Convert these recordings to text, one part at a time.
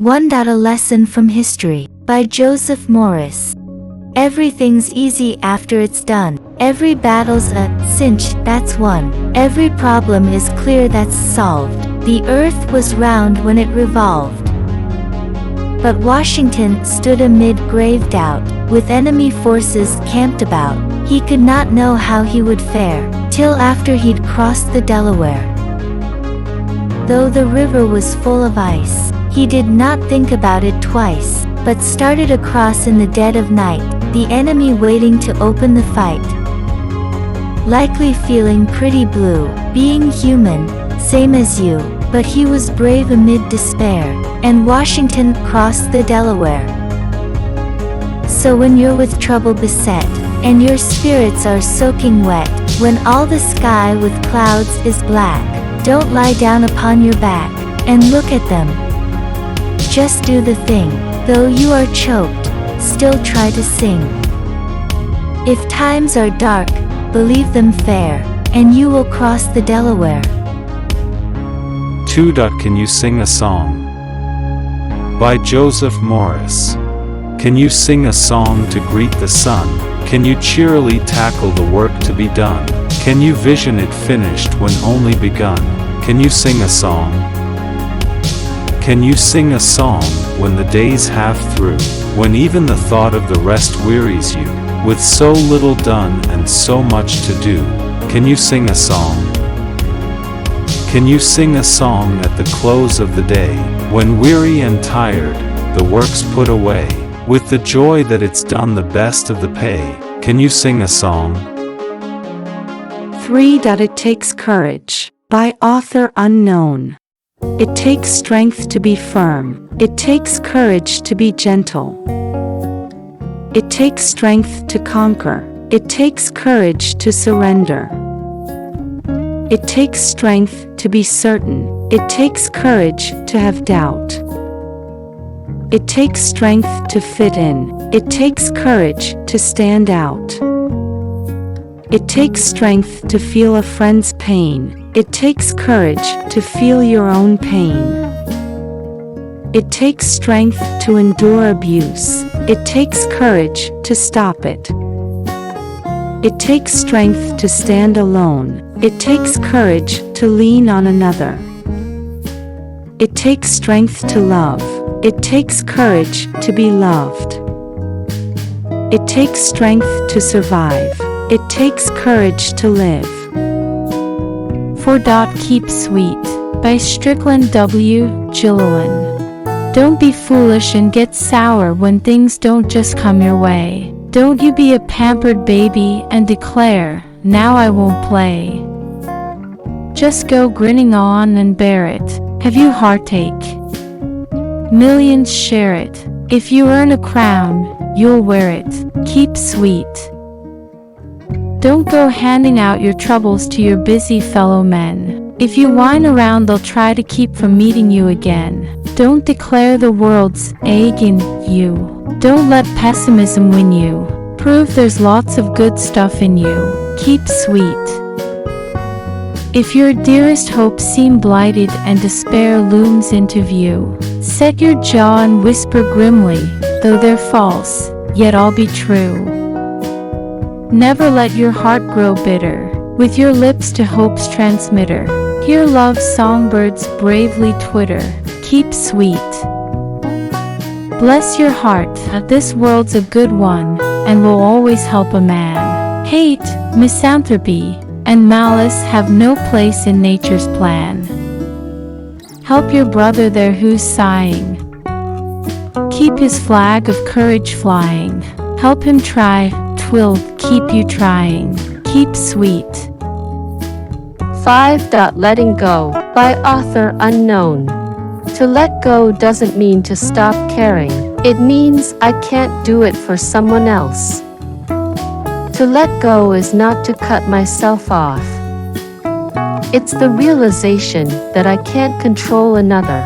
1. A Lesson from History by Joseph Morris. Everything's easy after it's done. Every battle's a cinch that's won. Every problem is clear that's solved. The earth was round when it revolved. But Washington stood amid grave doubt, with enemy forces camped about. He could not know how he would fare, till after he'd crossed the Delaware. Though the river was full of ice, he did not think about it twice, but started across in the dead of night, the enemy waiting to open the fight. Likely feeling pretty blue, being human, same as you, but he was brave amid despair, and Washington crossed the Delaware. So when you're with trouble beset, and your spirits are soaking wet, when all the sky with clouds is black, don't lie down upon your back, and look at them. Just do the thing, though you are choked, still try to sing. If times are dark, believe them fair, and you will cross the Delaware. 2. Can you sing a song? By Joseph Morris. Can you sing a song to greet the sun? Can you cheerily tackle the work to be done? Can you vision it finished when only begun? Can you sing a song? Can you sing a song when the day's half through, when even the thought of the rest wearies you, with so little done and so much to do? Can you sing a song? Can you sing a song at the close of the day, when weary and tired, the work's put away, with the joy that it's done the best of the pay? Can you sing a song? 3. It Takes Courage by author unknown. It takes strength to be firm. It takes courage to be gentle. It takes strength to conquer. It takes courage to surrender. It takes strength to be certain. It takes courage to have doubt. It takes strength to fit in. It takes courage to stand out. It takes strength to feel a friend's pain. It takes courage to feel your own pain. It takes strength to endure abuse. It takes courage to stop it. It takes strength to stand alone. It takes courage to lean on another. It takes strength to love. It takes courage to be loved. It takes strength to survive. It takes courage to live. 4. Keep Sweet by Strickland W. Gillilan. Don't be foolish and get sour when things don't just come your way. Don't you be a pampered baby and declare, now I won't play. Just go grinning on and bear it. Have you heartache? Millions share it. If you earn a crown, you'll wear it. Keep sweet. Don't go handing out your troubles to your busy fellow men. If you whine around, they'll try to keep from meeting you again. Don't declare the world's egg in you. Don't let pessimism win you. Prove there's lots of good stuff in you. Keep sweet. If your dearest hopes seem blighted and despair looms into view, set your jaw and whisper grimly, though they're false, yet all be true. Never let your heart grow bitter, with your lips to hope's transmitter. Hear love's songbirds bravely twitter. Keep sweet. Bless your heart, this world's a good one, and will always help a man. Hate, misanthropy, and malice have no place in nature's plan. Help your brother there who's sighing. Keep his flag of courage flying. Help him try, 'twill keep you trying. Keep sweet. 5. Letting Go by author unknown. To let go doesn't mean to stop caring. It means I can't do it for someone else. To let go is not to cut myself off. It's the realization that I can't control another.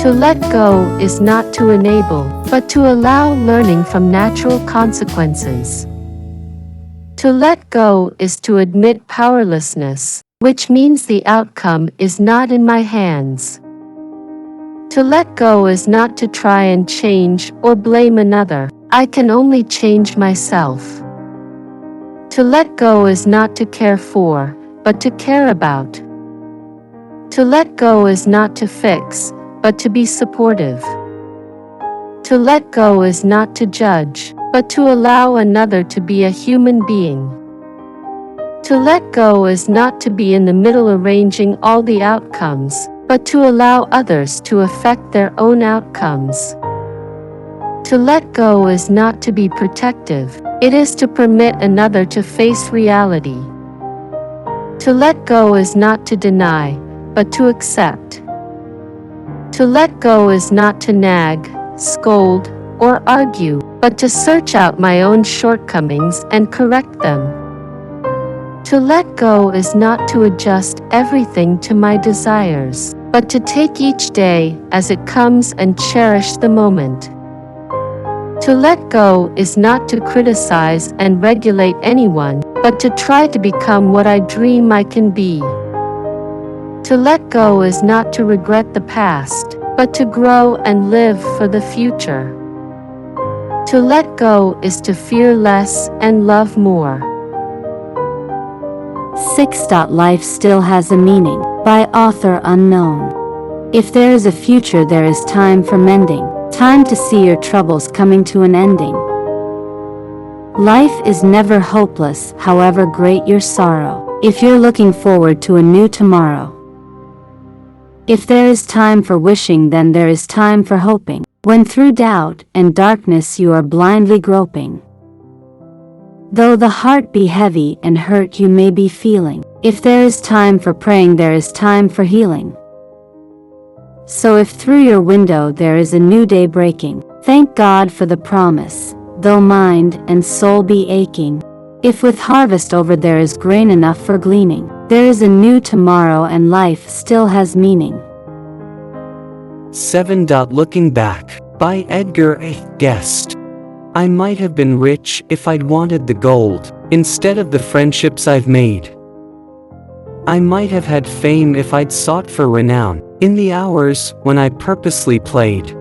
To let go is not to enable, but to allow learning from natural consequences. To let go is to admit powerlessness, which means the outcome is not in my hands. To let go is not to try and change or blame another. I can only change myself. To let go is not to care for, but to care about. To let go is not to fix, but to be supportive. To let go is not to judge, but to allow another to be a human being. To let go is not to be in the middle arranging all the outcomes, but to allow others to affect their own outcomes. To let go is not to be protective, it is to permit another to face reality. To let go is not to deny, but to accept. To let go is not to nag, scold, or argue, but to search out my own shortcomings and correct them. To let go is not to adjust everything to my desires, but to take each day as it comes and cherish the moment. To let go is not to criticize and regulate anyone, but to try to become what I dream I can be. To let go is not to regret the past, but to grow and live for the future. To let go is to fear less and love more. 6. Life Still Has a Meaning, by author unknown. If there is a future, there is time for mending, time to see your troubles coming to an ending. Life is never hopeless, however great your sorrow, if you're looking forward to a new tomorrow. If there is time for wishing, then there is time for hoping, when through doubt and darkness you are blindly groping. Though the heart be heavy and hurt you may be feeling, if there is time for praying, there is time for healing. So if through your window there is a new day breaking, thank God for the promise, though mind and soul be aching. If with harvest over there is grain enough for gleaning, there is a new tomorrow and life still has meaning. 7. Looking Back, by Edgar A. Guest. I might have been rich if I'd wanted the gold, instead of the friendships I've made. I might have had fame if I'd sought for renown, in the hours when I purposely played.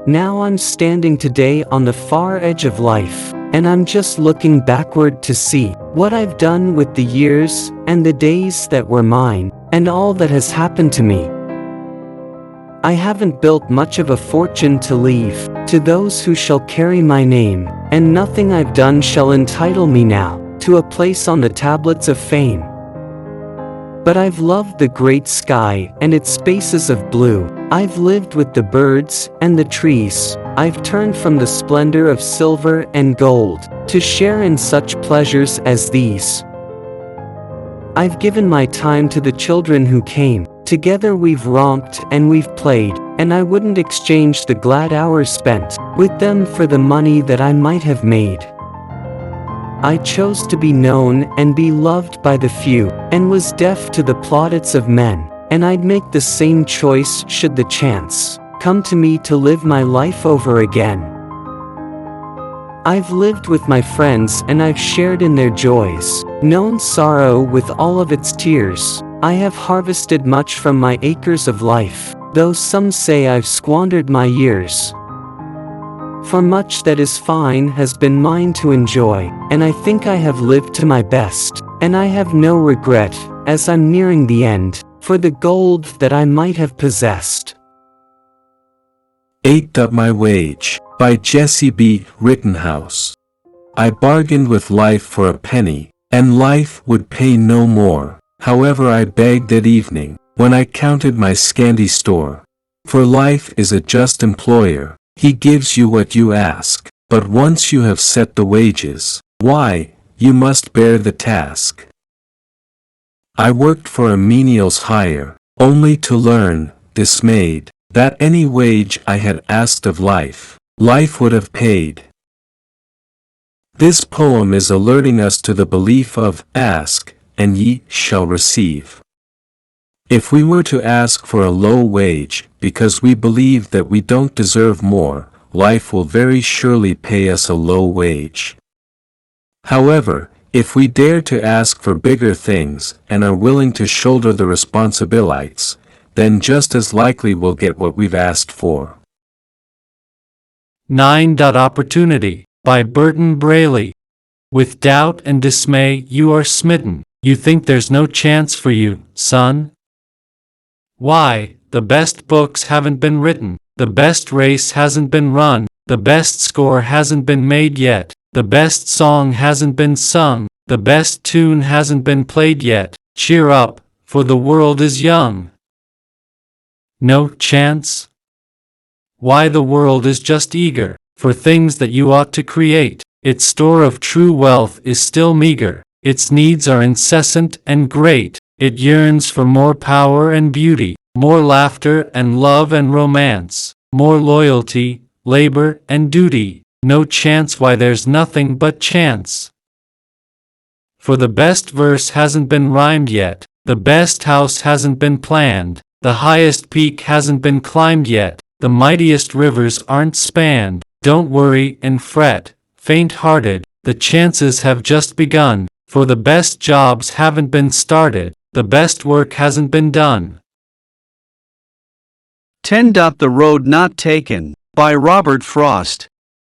Now I'm standing today on the far edge of life, and I'm just looking backward to see what I've done with the years and the days that were mine, and all that has happened to me. I haven't built much of a fortune to leave to those who shall carry my name, and nothing I've done shall entitle me now to a place on the tablets of fame. But I've loved the great sky and its spaces of blue. I've lived with the birds and the trees. I've turned from the splendor of silver and gold to share in such pleasures as these. I've given my time to the children who came. Together we've romped and we've played, and I wouldn't exchange the glad hours spent with them for the money that I might have made. I chose to be known and be loved by the few, and was deaf to the plaudits of men, and I'd make the same choice should the chance come to me to live my life over again. I've lived with my friends and I've shared in their joys, known sorrow with all of its tears. I have harvested much from my acres of life, though some say I've squandered my years. For much that is fine has been mine to enjoy, and I think I have lived to my best, and I have no regret, as I'm nearing the end, for the gold that I might have possessed. 8. My Wage, by Jessie B. Rittenhouse. I bargained with life for a penny, and life would pay no more. However I begged that evening, when I counted my scanty store. For life is a just employer, he gives you what you ask, but once you have set the wages, why, you must bear the task. I worked for a menial's hire, only to learn, dismayed, that any wage I had asked of life, life would have paid. This poem is alerting us to the belief of, ask, and ye shall receive. If we were to ask for a low wage, because we believe that we don't deserve more, life will very surely pay us a low wage. However, if we dare to ask for bigger things, and are willing to shoulder the responsibilities, then just as likely we'll get what we've asked for. 9. Opportunity, by Berton Braley. With doubt and dismay you are smitten, you think there's no chance for you, son? Why, the best books haven't been written, the best race hasn't been run, the best score hasn't been made yet, the best song hasn't been sung, the best tune hasn't been played yet. Cheer up, for the world is young. No chance? Why, the world is just eager for things that you ought to create. Its store of true wealth is still meager. Its needs are incessant and great. It yearns for more power and beauty, more laughter and love and romance, more loyalty, labor and duty. No chance, why there's nothing but chance. For the best verse hasn't been rhymed yet, the best house hasn't been planned, the highest peak hasn't been climbed yet, the mightiest rivers aren't spanned. Don't worry and fret, faint-hearted, the chances have just begun, for the best jobs haven't been started, the best work hasn't been done. 10. The Road Not Taken, by Robert Frost.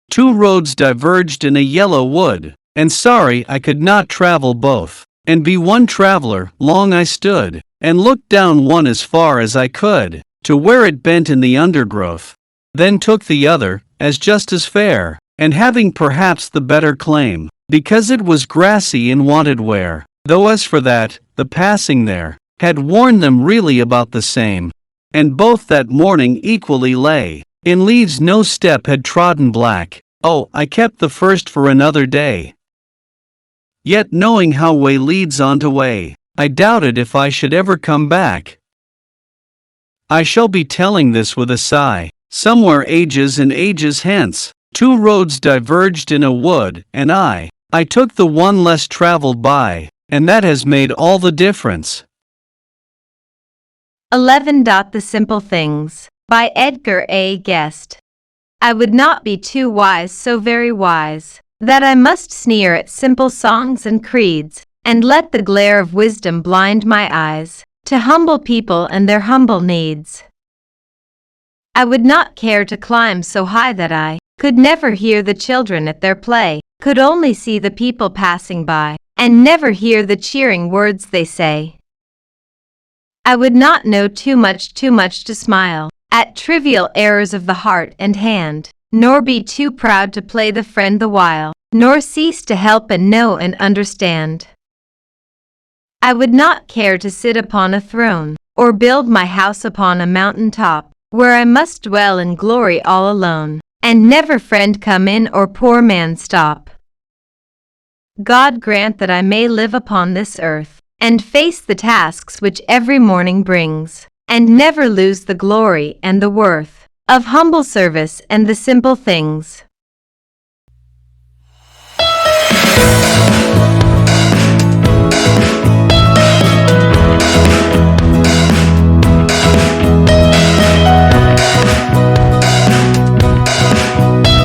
Two roads diverged in a yellow wood, and sorry I could not travel both, and be one traveler. Long I stood, and looked down one as far as I could, to where it bent in the undergrowth, then took the other, as just as fair, and having perhaps the better claim, because it was grassy and wanted wear, though as for that, the passing there, had worn them really about the same, and both that morning equally lay, in leaves no step had trodden black. Oh, I kept the first for another day. Yet knowing how way leads on to way, I doubted if I should ever come back. I shall be telling this with a sigh. Somewhere ages and ages hence, two roads diverged in a wood, and I took the one less traveled by, and that has made all the difference. 11. The Simple Things, by Edgar A. Guest. I would not be too wise, so very wise, that I must sneer at simple songs and creeds, and let the glare of wisdom blind my eyes to humble people and their humble needs. I would not care to climb so high that I could never hear the children at their play, could only see the people passing by, and never hear the cheering words they say. I would not know too much to smile at trivial errors of the heart and hand, nor be too proud to play the friend the while, nor cease to help and know and understand. I would not care to sit upon a throne, or build my house upon a mountain top, where I must dwell in glory all alone, and never friend come in or poor man stop. God grant that I may live upon this earth, and face the tasks which every morning brings, and never lose the glory and the worth of humble service and the simple things.